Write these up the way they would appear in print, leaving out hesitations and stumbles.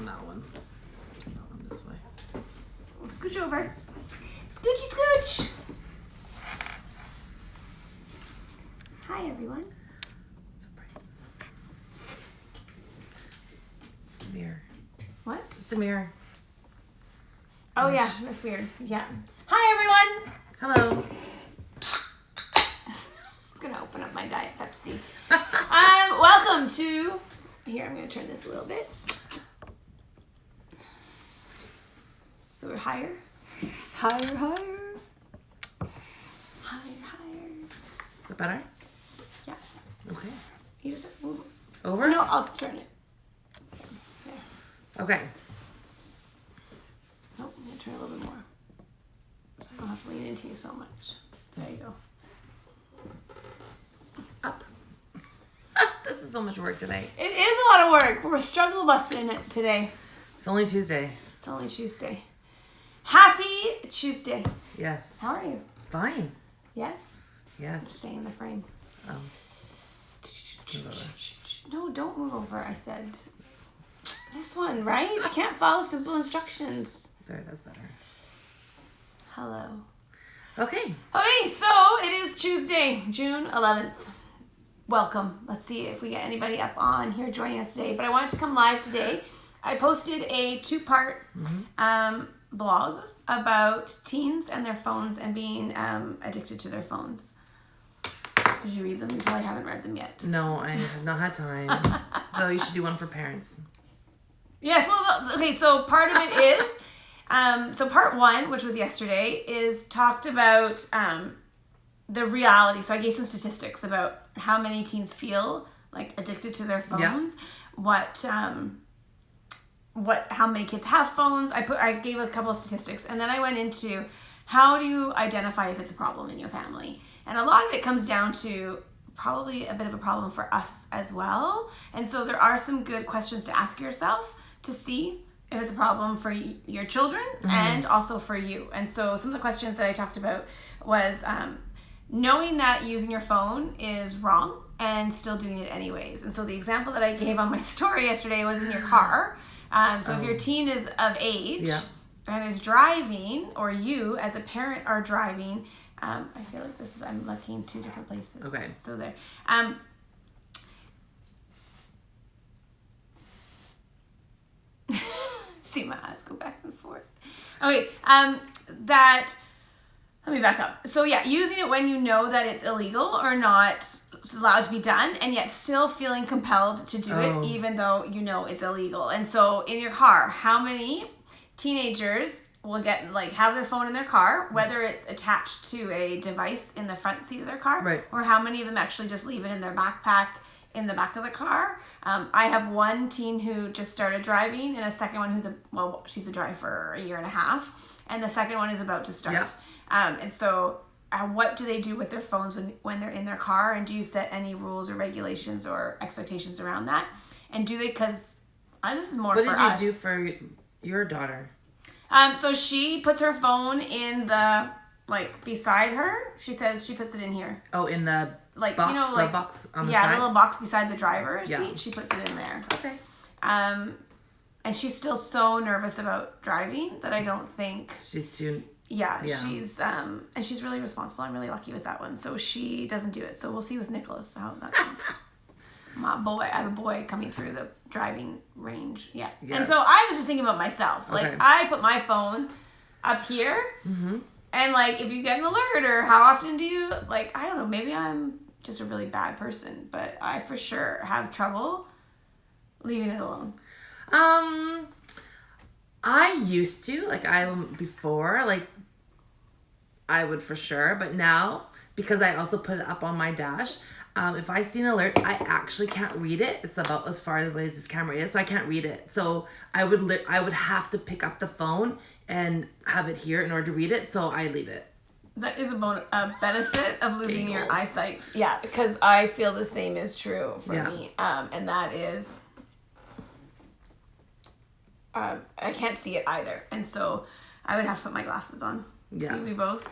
that one. That one this way. Scooch over. Scoochy scooch. Hi, everyone. It's a pretty mirror. What? It's a mirror. Oh, yeah. That's weird. Yeah. Hi, everyone. Hello. I'm going to open up my Diet Pepsi. Welcome to... Here, I'm going to turn this a little bit. So we're higher. Higher, higher. Higher, higher. Is that better? Yeah. Okay. You just move. Over? No, I'll turn it. There. Okay. Nope, I'm going to turn it a little bit more. So I don't have to lean into you so much. There you go. Up. This is so much work today. It is a lot of work. We're struggle busting it today. It's only Tuesday. It's only Tuesday. Happy Tuesday. Yes. How are you? Fine. Yes? Yes. I'm staying in the frame. Oh. No, don't move over, I said. This one, right? You can't follow simple instructions. There, that's better. Hello. Okay. Okay, so it is Tuesday, June 11th. Welcome. Let's see if we get anybody up on here joining us today. But I wanted to come live today. I posted a 2-part blog about teens and their phones and being addicted to their phones. Did you read them? You probably haven't read them yet. No, I have not had time. Though you should do one for parents. Yes, well, okay, so part of it is, so part 1, which was yesterday, is talked about the reality. So I gave some statistics about how many teens feel like addicted to their phones, how many kids have phones. I gave a couple of statistics, and then I went into how do you identify if it's a problem in your family. And a lot of it comes down to probably a bit of a problem for us as well. And so there are some good questions to ask yourself to see if it's a problem for your children and also for you. And so some of the questions that I talked about was knowing that using your phone is wrong and still doing it anyways. And so the example that I gave on my story yesterday was in your car. So if your teen is of age and is driving, or you as a parent are driving, I feel like I'm looking 2 different places. Okay. So there. See my eyes go back and forth. Okay, let me back up. So yeah, using it when you know that it's illegal or not allowed to be done, and yet still feeling compelled to do it even though you know it's illegal. And so in your car, how many teenagers will have their phone in their car, whether it's attached to a device in the front seat of their car, or how many of them actually just leave it in their backpack in the back of the car. I have one teen who just started driving, and a second one she's been driving for a year and a half, and the second one is about to start. And so what do they do with their phones when they're in their car, and do you set any rules or regulations or expectations around that? And do they, because this is more for us. What did you do for your daughter? So she puts her phone in the, beside her. She says she puts it in here. Oh, in the the box on the side? Yeah, the little box beside the driver's seat. She puts it in there. Okay. And she's still so nervous about driving that I don't think... She's too... Yeah, she's and she's really responsible. I'm really lucky with that one. So she doesn't do it. So we'll see with Nicholas how that goes. I have a boy coming through the driving range. Yeah. Yes. And so I was just thinking about myself. I put my phone up here, and if you get an alert, or how often do you, I don't know, maybe I'm just a really bad person, but I for sure have trouble leaving it alone. I used to, before, I would for sure, but now, because I also put it up on my dash, if I see an alert, I actually can't read it. It's about as far away as this camera is, so I can't read it. So I would have to pick up the phone and have it here in order to read it, so I leave it. That is a benefit of losing your eyesight. Yeah, because I feel the same is true for me. And that is... I can't see it either. And so I would have to put my glasses on. Yeah. See, we both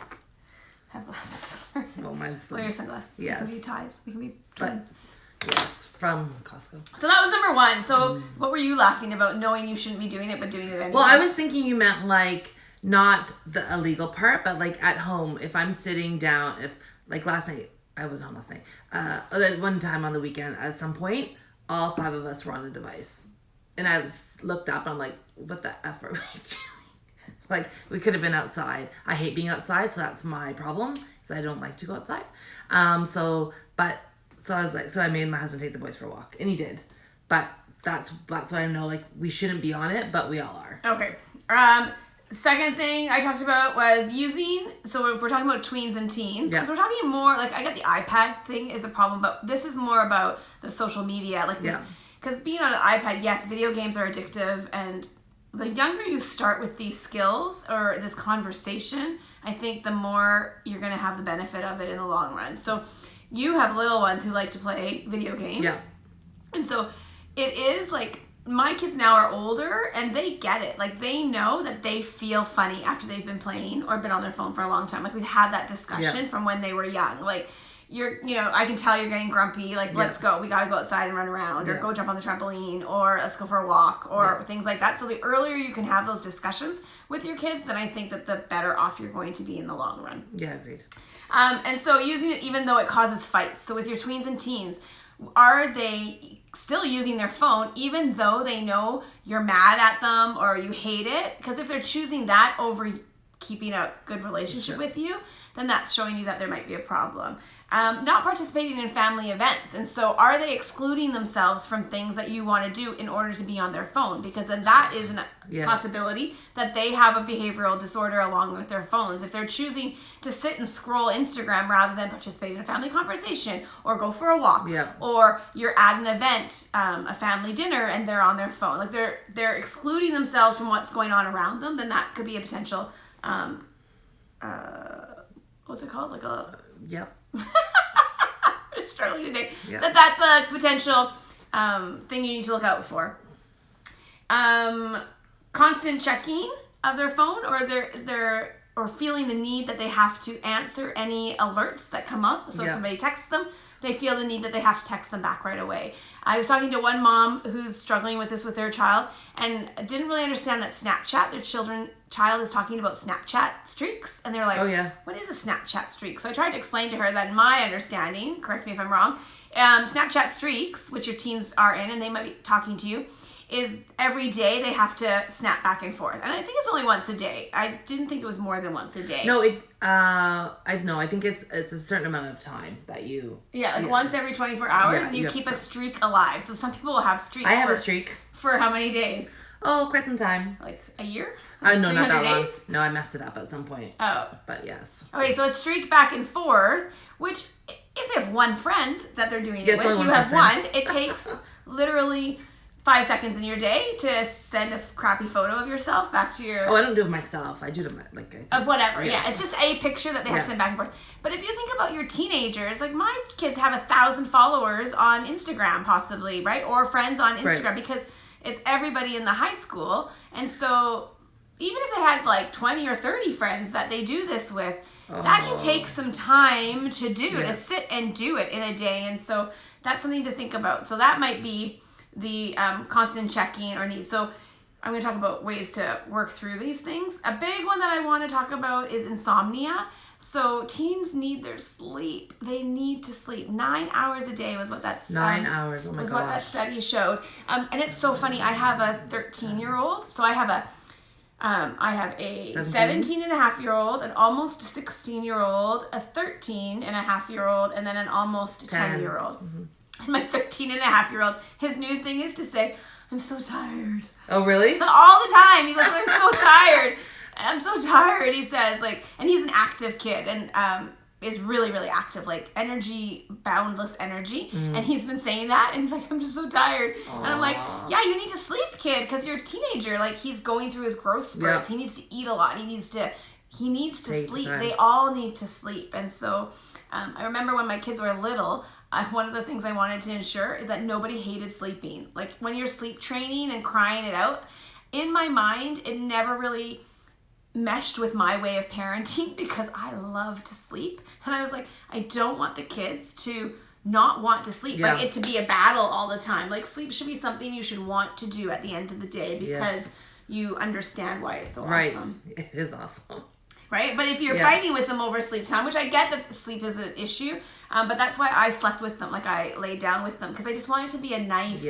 have glasses on. Well, mine's... Well, your sunglasses. Yes. We can be ties. We can be twins. Yes, from Costco. So that was number one. So what were you laughing about, knowing you shouldn't be doing it, but doing it anyway? Well, I was thinking you meant like not the illegal part, but like at home, if I'm sitting down, if like last night, I was home last night. One time on the weekend, at some point, all 5 of us were on a device. And I just looked up and I'm like, what the F are we doing? Like, we could have been outside. I hate being outside, so that's my problem, because I don't like to go outside. So I was like, so I made my husband take the boys for a walk, and he did. But that's what I know, like, we shouldn't be on it, but we all are. Okay. Second thing I talked about was using, so if we're talking about tweens and teens, because we're talking more, like, I get the iPad thing is a problem, but this is more about the social media, like this, because being on an iPad, yes, video games are addictive, and the younger you start with these skills or this conversation, I think the more you're going to have the benefit of it in the long run. So you have little ones who like to play video games. Yeah. And so it is like, my kids now are older and they get it. Like, they know that they feel funny after they've been playing or been on their phone for a long time. Like, we've had that discussion from when they were young. Like, I can tell you're getting grumpy. Like, let's go. We got to go outside and run around, or go jump on the trampoline, or let's go for a walk, or things like that. So the earlier you can have those discussions with your kids, then I think that the better off you're going to be in the long run. Yeah, agreed. And so using it even though it causes fights. So with your tweens and teens, are they still using their phone even though they know you're mad at them or you hate it? Because if they're choosing that over keeping a good relationship with you, then that's showing you that there might be a problem. Not participating in family events. And so are they excluding themselves from things that you want to do in order to be on their phone? Because then that is a possibility that they have a behavioral disorder along with their phones. If they're choosing to sit and scroll Instagram rather than participate in a family conversation or go for a walk, or you're at an event, a family dinner, and they're on their phone, like they're excluding themselves from what's going on around them, then that could be a potential what's it called? Like a... I'm struggling today. That's a potential thing you need to look out for. Constant checking of their phone, or feeling the need that they have to answer any alerts that come up. So if somebody texts them, they feel the need that they have to text them back right away. I was talking to one mom who's struggling with this with their child and didn't really understand that Snapchat, their child is talking about Snapchat streaks. And they're like, what is a Snapchat streak? So I tried to explain to her that in my understanding, correct me if I'm wrong, Snapchat streaks, which your teens are in and they might be talking to you, is every day they have to snap back and forth. And I think it's only once a day. I didn't think it was more than once a day. No, I think it's a certain amount of time that you... once every 24 hours, and you keep a streak alive. So some people will have streaks. I have a streak. For how many days? Oh, quite some time. Like a year? No, not that long. No, I messed it up at some point. Oh. But yes. Okay, so a streak back and forth, which if they have one friend that they're doing it with, you have one, it takes literally 5 seconds in your day to send a crappy photo of yourself back to your... Oh, I don't do it myself. I do it like I said. Of whatever, it's just a picture that they have to send back and forth. But if you think about your teenagers, like my kids have 1,000 followers on Instagram possibly, right? Or friends on Instagram, because it's everybody in the high school. And so even if they had like 20 or 30 friends that they do this with, that can take some time to do, to sit and do it in a day. And so that's something to think about. So that might be the constant checking or need. So I'm going to talk about ways to work through these things. A big one that I want to talk about is insomnia. So teens need their sleep. They need to sleep. 9 hours a day was what that's 9 hours. Oh my gosh. Was what that study showed. And it's so funny. I have a 13-year-old. So I have a 17-and-a-half-year-old, an almost 16-year-old, a 13-and-a-half-year-old, and then an almost 10-year-old. And my 13-and-a-half-year-old, his new thing is to say, I'm so tired. Oh, really? All the time. He goes, I'm so tired. I'm so tired, he says. Like, and he's an active kid and is really, really active, like energy, boundless energy. And he's been saying that, and he's like, I'm just so tired. Aww. And I'm like, yeah, you need to sleep, kid, because you're a teenager. Like, he's going through his growth spurts. He needs to eat a lot. He needs to sleep. They all need to sleep. And so I remember when my kids were little, one of the things I wanted to ensure is that nobody hated sleeping. Like, when you're sleep training and crying it out, in my mind, it never really meshed with my way of parenting because I love to sleep. And I was like, I don't want the kids to not want to sleep. Yeah. Like it to be a battle all the time. Like sleep should be something you should want to do at the end of the day because you understand why it's so awesome. It is awesome. Right? But if you're fighting with them over sleep time, which I get that sleep is an issue, but that's why I slept with them. Like I laid down with them because I just want it to be a nice,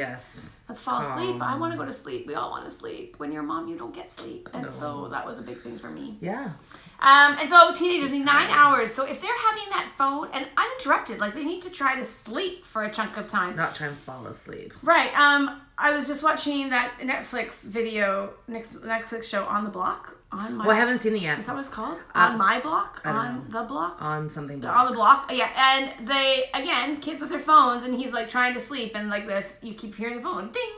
let's fall asleep. I want to go to sleep. We all want to sleep. When you're a mom, you don't get sleep. And so that was a big thing for me. Yeah. And so teenagers need 9 hours. So if they're having that phone and uninterrupted, like they need to try to sleep for a chunk of time. Not try and fall asleep. Right. I was just watching that Netflix show On the Block. I haven't seen it yet. Is that what it's called? On My Block? On the Block? On something block. On the Block. Yeah. And they, again, kids with their phones, and he's like trying to sleep, and like this, you keep hearing the phone, ding.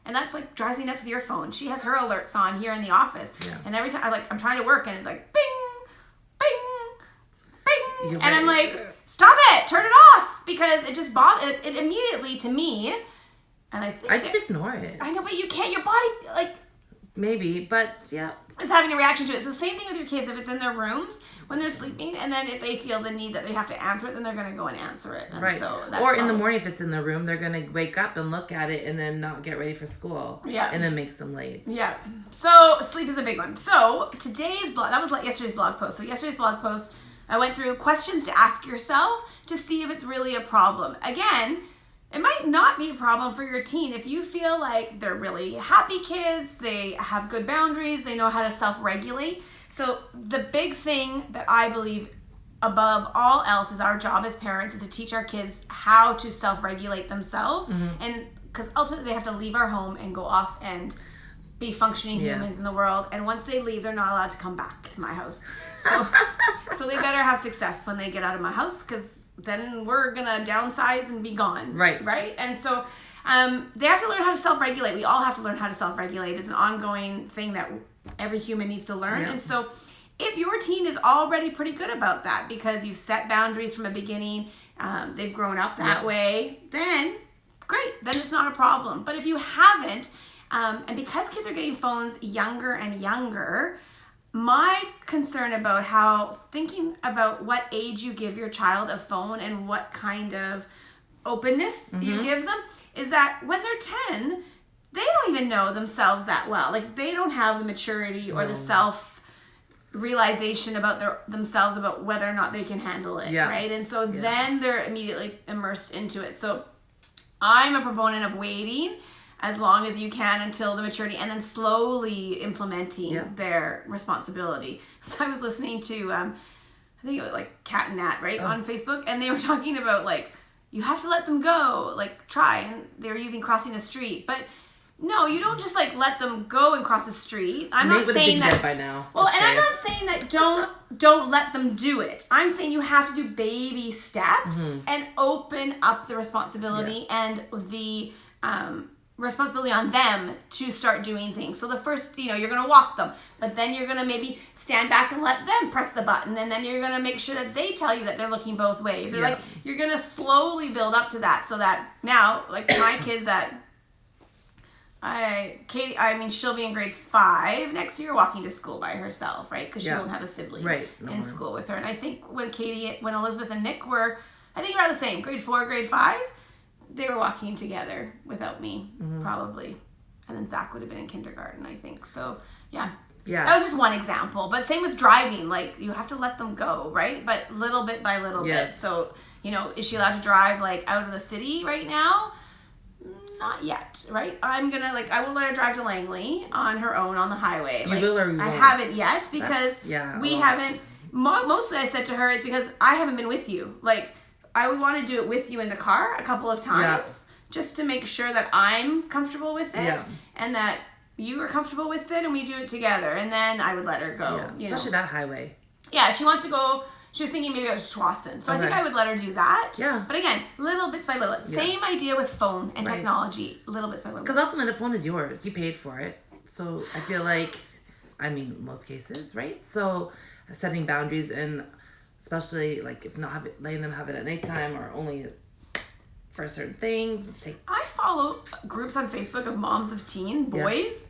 And that's like drives me nuts with your phone. She has her alerts on here in the office. Yeah. And every time I'm trying to work and it's like bing, bing, bing. And I'm like, stop it, turn it off. Because it just bothers it immediately to me. And I think I just ignore it. I know, but you can't, your body like maybe, but yeah. It's having a reaction to it. It's the same thing with your kids if it's in their rooms when they're sleeping, and then if they feel the need that they have to answer it, then they're going to go and answer it. And so that's or in the morning if it's in the room, they're going to wake up and look at it and then not get ready for school. Yeah. And then makes them late. Yeah. So sleep is a big one. So that was like yesterday's blog post. So yesterday's blog post, I went through questions to ask yourself to see if it's really a problem. Again, it might not be a problem for your teen if you feel like they're really happy kids, they have good boundaries, they know how to self-regulate. So the big thing that I believe above all else is our job as parents is to teach our kids how to self-regulate themselves. And because ultimately they have to leave our home and go off and be functioning humans in the world. And once they leave, they're not allowed to come back to my house. So they better have success when they get out of my house because then we're gonna downsize and be gone. Right? And so they have to learn how to self-regulate. We all have to learn how to self-regulate. It's an ongoing thing that every human needs to learn. And so if your teen is already pretty good about that because you've set boundaries from the beginning, they've grown up that way, then great, then it's not a problem. But if you haven't, and because kids are getting phones younger and younger, my concern about thinking about what age you give your child a phone and what kind of openness you give them is that when they're 10, they don't even know themselves that well. Like they don't have the maturity or the self-realization about themselves about whether or not they can handle it, right? And so then they're immediately immersed into it. So I'm a proponent of waiting as long as you can until the maturity and then slowly implementing their responsibility. So I was listening to, I think it was like Cat and Nat, right, on Facebook, and they were talking about like, you have to let them go, like try, and they were using crossing the street, but no, you don't just like let them go and cross the street. I'm not saying that by now. Well, and I'm not saying that don't let them do it. I'm saying you have to do baby steps and open up the responsibility and the responsibility on them to start doing things. So the first, you're going to walk them, but then you're going to maybe stand back and let them press the button, and then you're going to make sure that they tell you that they're looking both ways. Or like you're going to slowly build up to that so that now, like my kids Katie, she'll be in grade 5 next year walking to school by herself, right? Because she won't have a sibling in school with her. And I think when Elizabeth and Nick were, I think around the same, grade 4, grade 5, they were walking together without me, probably. And then Zach would have been in kindergarten, I think. So, yeah. That was just one example. But same with driving. Like, you have to let them go, right? But little bit by little bit. So, is she allowed to drive, like, out of the city right now? Not yet, right? I will let her drive to Langley on her own on the highway. You will or you won't? I haven't yet because we haven't. Mostly I said to her, it's because I haven't been with you. Like, I would want to do it with you in the car a couple of times just to make sure that I'm comfortable with it and that you are comfortable with it and we do it together. And then I would let her go. Especially that highway. Yeah, she wants to go. She was thinking maybe it was Schwassen. So I think I would let her do that. Yeah. But again, little bits by little. Same idea with phone and technology. Little bits by little. Because ultimately the phone is yours. You paid for it. So I feel like, most cases, right? So setting boundaries and especially like if not letting them have it at nighttime or only for certain things. I follow groups on Facebook of moms of teen boys.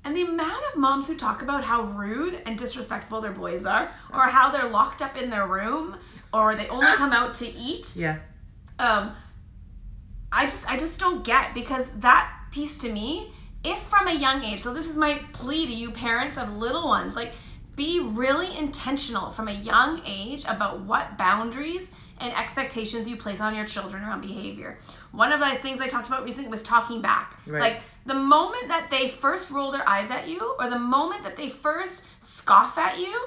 And the amount of moms who talk about how rude and disrespectful their boys are, or how they're locked up in their room, or they only come out to eat. Yeah. I just don't get, because that piece to me, if from a young age, so this is my plea to you parents of little ones, like, be really intentional from a young age about what boundaries and expectations you place on your children around behavior. One of the things I talked about recently was talking back. Right. Like, the moment that they first roll their eyes at you, or the moment that they first scoff at you,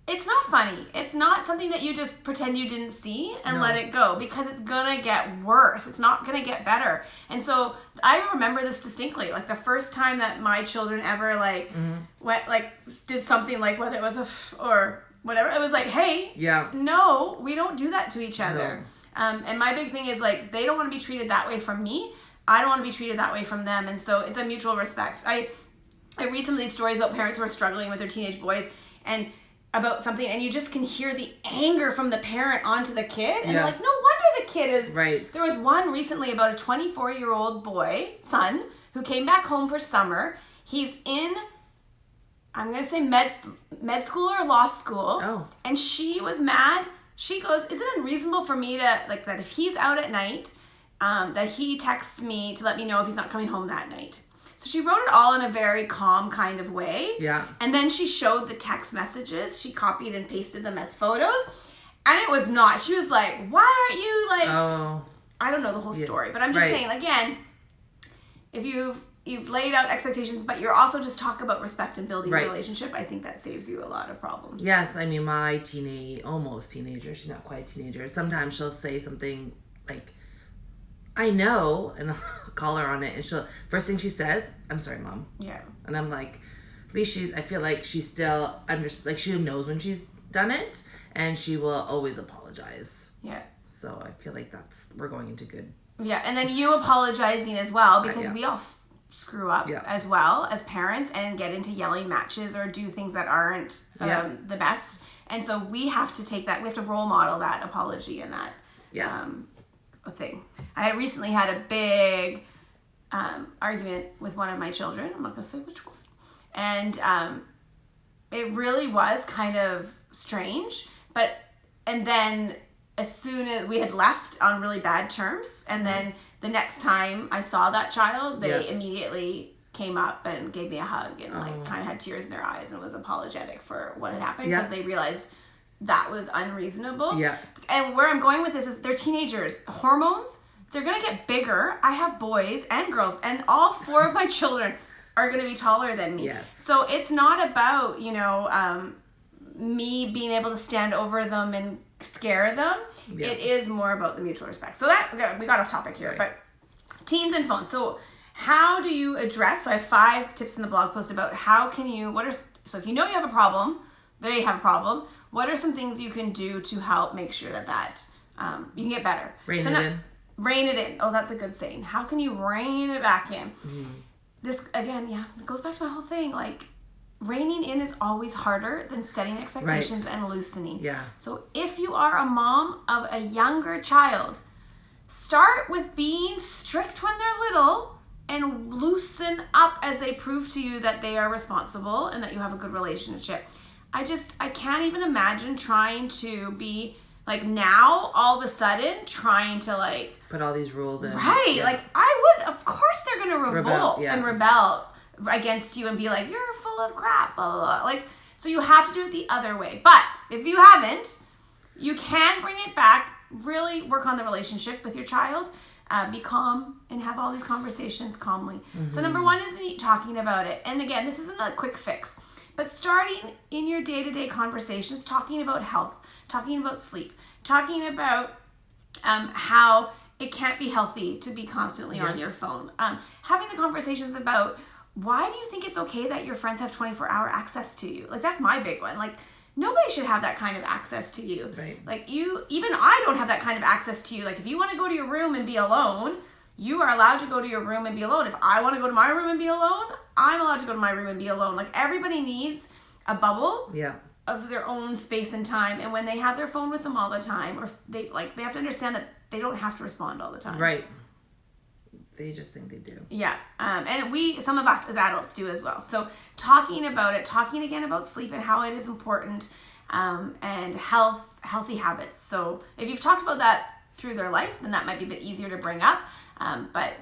it's not funny. It's not something that you just pretend you didn't see and let it go, because it's gonna get worse. It's not gonna get better. And so I remember this distinctly. Like, the first time that my children ever went, like, did something, like, whether it was or whatever, it was like, hey, no, we don't do that to each other. No. And my big thing is, like, they don't want to be treated that way from me. I don't want to be treated that way from them. And so it's a mutual respect. I read some of these stories about parents who are struggling with their teenage boys and about something, and you just can hear the anger from the parent onto the kid. And they're like, no wonder the kid is... Right. There was one recently about a 24-year-old son, who came back home for summer. He's in... I'm going to say med school or law school. Oh. And she was mad. She goes, is it unreasonable for me to, like, that if he's out at night, that he texts me to let me know if he's not coming home that night? So she wrote it all in a very calm kind of way. Yeah. And then she showed the text messages. She copied and pasted them as photos. And it was not. She was like, why aren't you, like... Oh. I don't know the whole story. But I'm just saying, again, if you've laid out expectations, but you're also just talk about respect and building a relationship, I think that saves you a lot of problems. Yes, I mean, my almost teenager, she's not quite a teenager, sometimes she'll say something like, I know, and I'll call her on it, and first thing she says, I'm sorry, Mom. Yeah. And I'm like, at least I feel like she still she knows when she's done it, and she will always apologize. Yeah. So I feel like we're going into good. Yeah, and then you apologizing as well, because we all screw up as well as parents and get into yelling matches or do things that aren't the best. And so we have to take that, we have to role model that apology and that thing. I recently had a big argument with one of my children. I'm not going to say which one. And it really was kind of strange. And then as soon as we had left on really bad terms, and then the next time I saw that child, they immediately came up and gave me a hug and kind of had tears in their eyes and was apologetic for what had happened, because they realized that was unreasonable. Yeah. And where I'm going with this is they're teenagers. Hormones, they're going to get bigger. I have boys and girls, and all 4 of my children are going to be taller than me. Yes. So it's not about, me being able to stand over them and scare them. Yeah. It is more about the mutual respect. So that we got off topic here. Sorry. But teens and phones. So how do you address? So I have 5 tips in the blog post about how can you. So if you know you have a problem, they have a problem. What are some things you can do to help make sure that you can get better? Rein it in. Oh, that's a good saying. How can you rein it back in? Mm. This again, it goes back to my whole thing. Like, reining in is always harder than setting expectations and loosening. Yeah. So if you are a mom of a younger child, start with being strict when they're little and loosen up as they prove to you that they are responsible and that you have a good relationship. I can't even imagine trying to be like now all of a sudden trying to like put all these rules in. Right. Yeah. Like I would, of course they're going to revolt and rebel against you and be like, you're full of crap, blah, blah, blah. Like, so you have to do it the other way. But if you haven't, you can bring it back, really work on the relationship with your child, be calm and have all these conversations calmly. Mm-hmm. So number 1 is talking about it. And again, this isn't a quick fix, but starting in your day-to-day conversations, talking about health, talking about sleep, talking about how it can't be healthy to be constantly on your phone. Having the conversations about why do you think it's okay that your friends have 24-hour access to you? Like, that's my big one. Like, nobody should have that kind of access to you. Right. Like, even I don't have that kind of access to you. Like, if you want to go to your room and be alone, you are allowed to go to your room and be alone. If I want to go to my room and be alone, I'm allowed to go to my room and be alone. Like, everybody needs a bubble of their own space and time. And when they have their phone with them all the time, or they have to understand that they don't have to respond all the time. Right. They just think they do. Yeah. And some of us as adults do as well. So talking about it, talking again about sleep and how it is important, and healthy habits. So if you've talked about that through their life, then that might be a bit easier to bring up. But,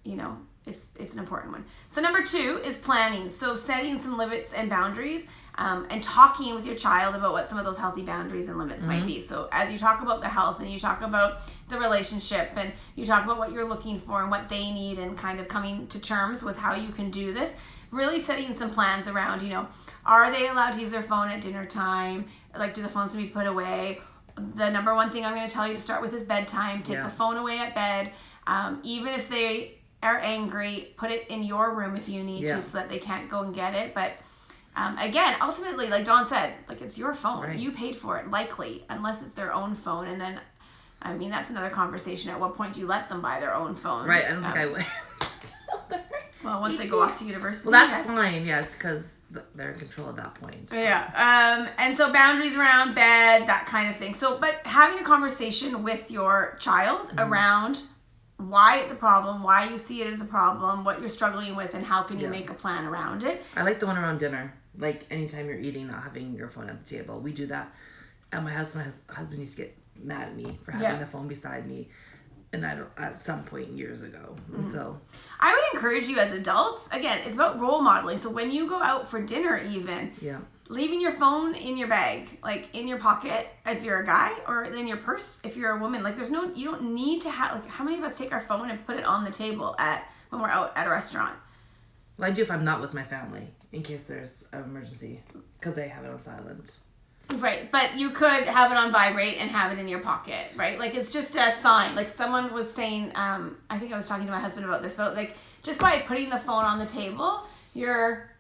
you know, it's an important one. So number 2 is planning. So setting some limits and boundaries, and talking with your child about what some of those healthy boundaries and limits might be. So as you talk about the health and you talk about the relationship and you talk about what you're looking for and what they need and kind of coming to terms with how you can do this, really setting some plans around, you know, are they allowed to use their phone at dinner time? Like, do the phones need to be put away? The number one thing I'm going to tell you to start with is bedtime. Take the phone away at bed. Even if they are angry, put it in your room if you need to, so that they can't go and get it. But again, ultimately, like Dawn said, like, it's your phone. Right. You paid for it, likely, unless it's their own phone. And then, I mean, that's another conversation. At what point do you let them buy their own phone? Right. I don't think I would. Well, once they go off to university. Well, that's fine, yes, because they're in control at that point. Yeah. And so boundaries around bed, that kind of thing. So, but having a conversation with your child around why it's a problem, why you see it as a problem, what you're struggling with, and how can you make a plan around it. I like the one around dinner. Like, anytime you're eating, not having your phone at the table. We do that. And my husband used to get mad at me for having the phone beside me. And at some point years ago. And so I would encourage you as adults, again, it's about role modeling. So when you go out for dinner even, leaving your phone in your bag, like in your pocket if you're a guy, or in your purse if you're a woman. Like, you don't need to have, like, how many of us take our phone and put it on the table when we're out at a restaurant? Well, I do if I'm not with my family, in case there's an emergency, because they have it on silent. Right, but you could have it on vibrate and have it in your pocket, right? Like, it's just a sign. Like, someone was saying, I think I was talking to my husband about this, but, like, just by putting the phone on the table, you're,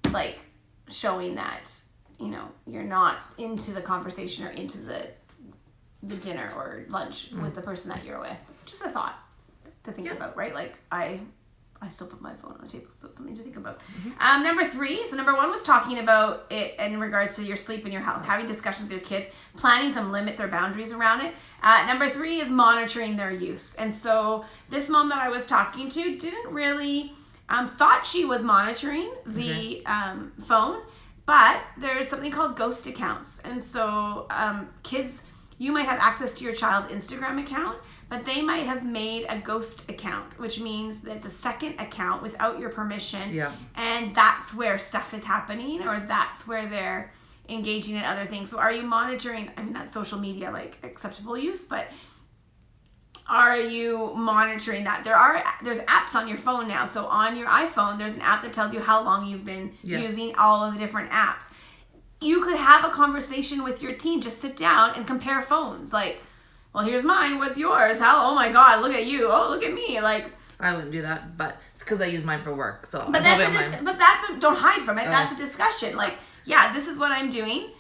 like, showing that, you know, you're not into the conversation or into the dinner or lunch with the person that you're with. Just a thought to think about, right? Like, I still put my phone on the table, so it's something to think about. Number 3, so number 1 was talking about it in regards to your sleep and your health, having discussions with your kids, planning some limits or boundaries around it. Number 3 is monitoring their use. And so this mom that I was talking to didn't really, thought she was monitoring the phone, but there's something called ghost accounts. And so kids, you might have access to your child's Instagram account, but they might have made a ghost account, which means that it's a second account without your permission. Yeah. And that's where stuff is happening, or that's where they're engaging in other things. So are you monitoring, I mean, that's social media, like, acceptable use, but are you monitoring that? There's apps on your phone now. So on your iPhone, there's an app that tells you how long you've been using all of the different apps. You could have a conversation with your teen, just sit down and compare phones. Like, well, here's mine, what's yours? Oh my God, look at you. Oh, look at me. Like, I wouldn't do that, but it's because I use mine for work. So, don't hide from it. That's a discussion. Like, yeah, this is what I'm doing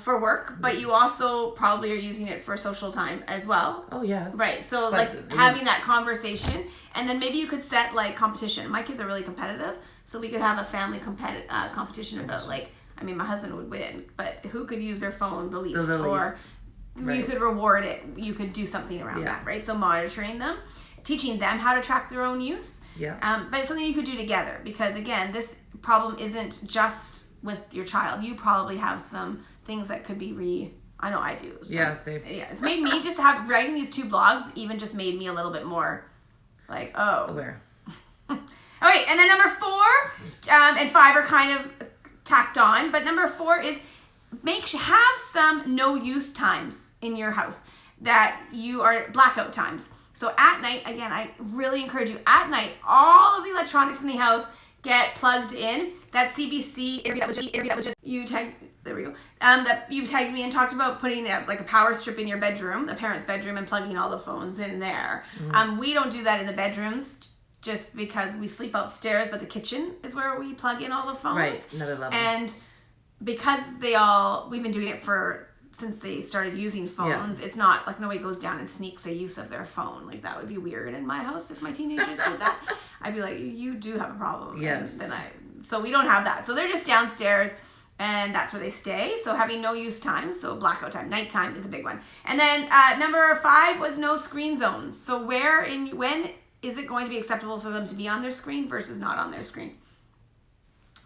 for work, but you also probably are using it for social time as well. Oh, yes. Right. So, but, having that conversation, and then maybe you could set, like, competition. My kids are really competitive, so we could have a family competition about, like, I mean, my husband would win, but who could use their phone the least? Or you could reward it. You could do something around that, right? So monitoring them, teaching them how to track their own use. Yeah. But it's something you could do together, because, again, this problem isn't just with your child. You probably have some things that could be I know I do. So, yeah, same. Yeah, it's made me just writing these 2 blogs even just made me a little bit more like, aware. Okay, and then number 4 and 5 are kind of tacked on, but number 4 is have some no use times in your house that you are blackout times. So at night, again, I really encourage you, at night, all of the electronics in the house get plugged in. That CBC area that was just you tagged. There we go. That you tagged me and talked about putting like a power strip in your bedroom, the parents' bedroom, and plugging all the phones in there. We don't do that in the bedrooms, just because we sleep upstairs, but the kitchen is where we plug in all the phones. Right, another level. And because we've been doing it since they started using phones, it's not like nobody goes down and sneaks a use of their phone. Like, that would be weird in my house if my teenagers did that. I'd be like, you do have a problem. Yes. So we don't have that. So they're just downstairs, and that's where they stay. So having no use time, so blackout time, nighttime is a big one. And then number 5 was no screen zones. So when is it going to be acceptable for them to be on their screen versus not on their screen?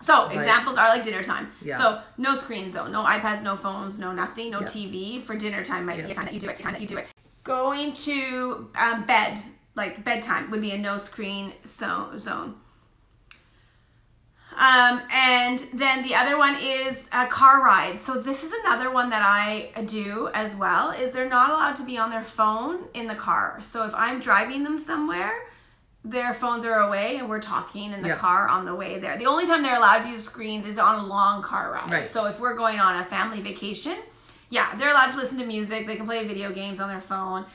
So examples are like dinner time. Yeah. So no screen zone, no iPads, no phones, no nothing, no TV. For dinner time might be a time that you do it. Going to bed, like bedtime, would be a no screen zone. And then the other one is car rides. So this is another one that I do as well, is they're not allowed to be on their phone in the car. So if I'm driving them somewhere, their phones are away and we're talking in the car on the way there. The only time they're allowed to use screens is on a long car ride. Right. So if we're going on a family vacation, they're allowed to listen to music. They can play video games on their phone.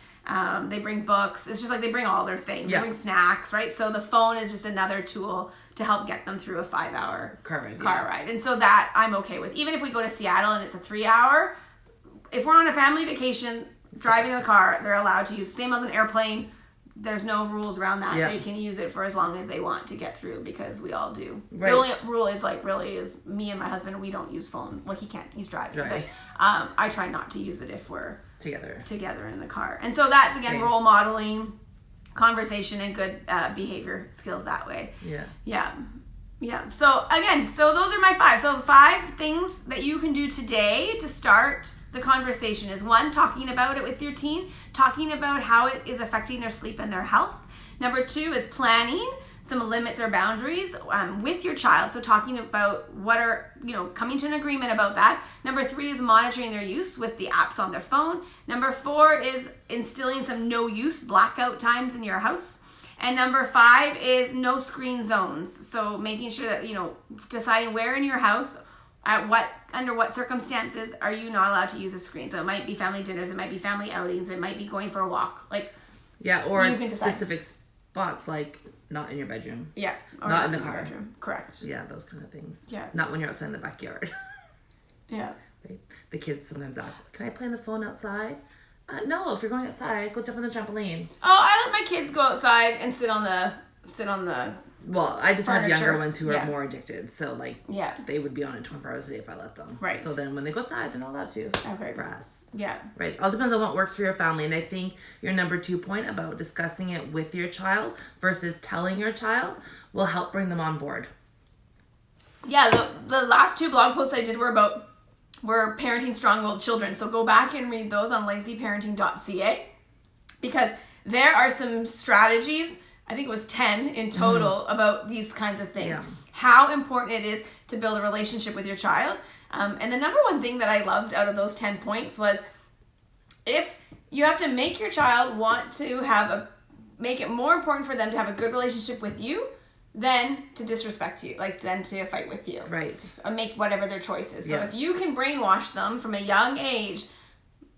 They bring books. It's just like they bring all their things. They bring snacks, right? So the phone is just another tool to help get them through a 5-hour car ride. And so that I'm okay with. Even if we go to Seattle and it's a 3-hour, if we're on a family vacation, driving in the car, they're allowed to use, same as an airplane. There's no rules around that. They can use it for as long as they want to get through, because we all do. Right. The only rule is is me and my husband, we don't use phone. Well, he can't. He's driving. Right. But I try not to use it if we're together in the car. And so that's, again, role modeling, conversation, and good behavior skills that way. Yeah. So again, so those are my 5. So 5 things that you can do today to start the conversation is 1, talking about it with your teen, talking about how it is affecting their sleep and their health. Number 2 is planning some limits or boundaries with your child. So talking about what are, coming to an agreement about that. Number 3 is monitoring their use with the apps on their phone. Number 4 is instilling some no use blackout times in your house. And number 5 is no screen zones. So making sure that, deciding where in your house, under what circumstances are you not allowed to use a screen. So it might be family dinners, it might be family outings, it might be going for a walk. Or specific spots, like not in your bedroom. Or not in the car. Bedroom. Correct. Yeah, those kind of things. Yeah. Not when you're outside in the backyard. Yeah. Right? The kids sometimes ask, can I play on the phone outside? No, if you're going outside, go jump on the trampoline. Oh, I let my kids go outside and sit on the Well, I just furniture. have younger ones who are more addicted, so they would be on it 24 hours a day if I let them. Right. So then when they go outside, they're not allowed to. Okay. For us. Yeah. Right. All depends on what works for your family. And I think your number 2 point about discussing it with your child versus telling your child will help bring them on board. Yeah, the last 2 blog posts I did were parenting strong-willed children. So go back and read those on lazyparenting.ca, because there are some strategies, I think it was 10 in total, about these kinds of things. Yeah. How important it is to build a relationship with your child. And the number 1 thing that I loved out of those 10 points was, if you have to make your child want to make it more important for them to have a good relationship with you than to disrespect you, than to fight with you. Right. Or make whatever their choice is. So if you can brainwash them from a young age,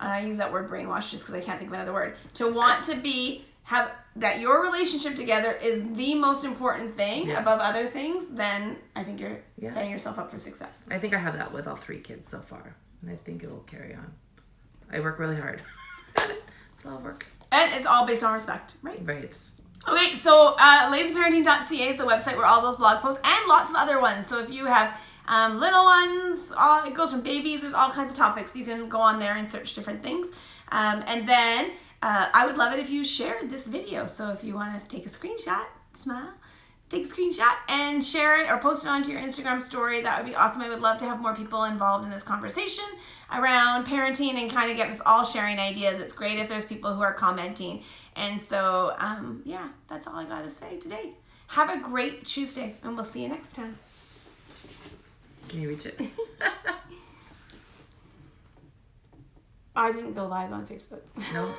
and I use that word brainwash just because I can't think of another word, to want to have that your relationship together is the most important thing above other things, then I think you're setting yourself up for success. I think I have that with all 3 kids so far, and I think it will carry on. I work really hard. It's a lot of work. And it's all based on respect, right? Right. Okay, so lazyparenting.ca is the website where all those blog posts and lots of other ones. So if you have little ones, it goes from babies, there's all kinds of topics. You can go on there and search different things. And then I would love it if you shared this video. So if you want to take a screenshot, smile, take a screenshot and share it or post it onto your Instagram story, that would be awesome. I would love to have more people involved in this conversation around parenting and kind of get us all sharing ideas. It's great if there's people who are commenting. And so, that's all I got to say today. Have a great Tuesday, and we'll see you next time. Can you reach it? I didn't go live on Facebook. No.